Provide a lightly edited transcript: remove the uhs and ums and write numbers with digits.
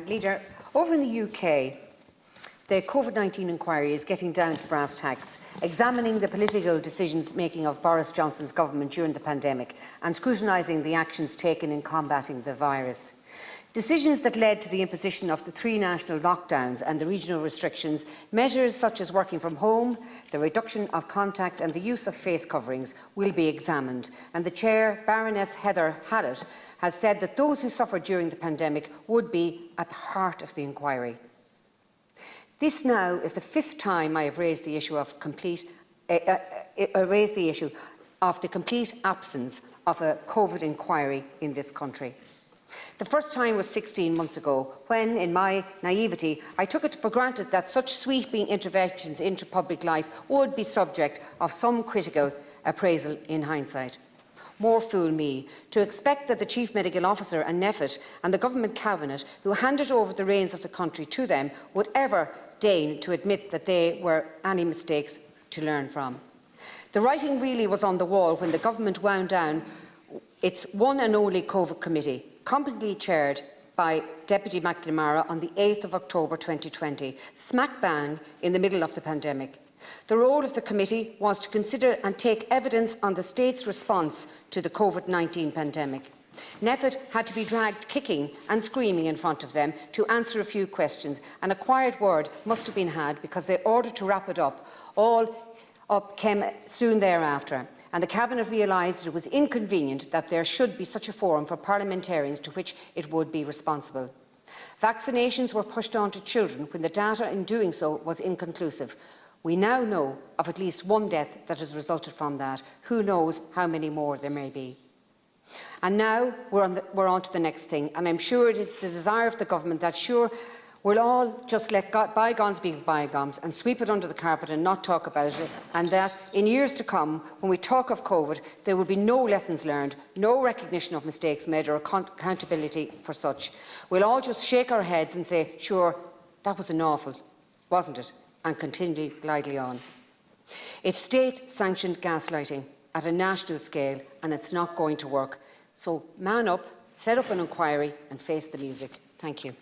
Leader, over in the UK, the COVID-19 inquiry is getting down to brass tacks, examining the political decisions-making of Boris Johnson's government during the pandemic and scrutinising the actions taken in combating the virus. Decisions that led to the imposition of the 3 national lockdowns and the regional restrictions, measures such as working from home, the reduction of contact and the use of face coverings will be examined. And the Chair, Baroness Heather Hallett, has said that those who suffered during the pandemic would be at the heart of the inquiry. This now is the 5th time I have raised the issue of the complete absence of a COVID inquiry in this country. The first time was 16 months ago, when, in my naivety, I took it for granted that such sweeping interventions into public life would be subject of some critical appraisal in hindsight. More fool me to expect that the Chief Medical Officer and NPHET and the Government Cabinet, who handed over the reins of the country to them, would ever deign to admit that there were any mistakes to learn from. The writing really was on the wall when the Government wound down its one and only COVID committee, competently chaired by Deputy McNamara on the 8th of October 2020, smack bang in the middle of the pandemic. The role of the committee was to consider and take evidence on the state's response to the COVID-19 pandemic. NPHET had to be dragged kicking and screaming in front of them to answer a few questions, and a quiet word must have been had because the order to wrap it up came soon thereafter, and the Cabinet realised it was inconvenient that there should be such a forum for parliamentarians to which it would be responsible. Vaccinations were pushed on to children when the data in doing so was inconclusive. We now know of at least 1 death that has resulted from that. Who knows how many more there may be. And now we're on to the next thing, and I'm sure it is the desire of the Government that we'll all just let bygones be bygones and sweep it under the carpet and not talk about it, and that in years to come, when we talk of COVID, there will be no lessons learned, no recognition of mistakes made or accountability for such. We'll all just shake our heads and say, sure, that was an awful, wasn't it? And continue glidely on. It's state-sanctioned gaslighting at a national scale, and it's not going to work. So man up, set up an inquiry and face the music. Thank you.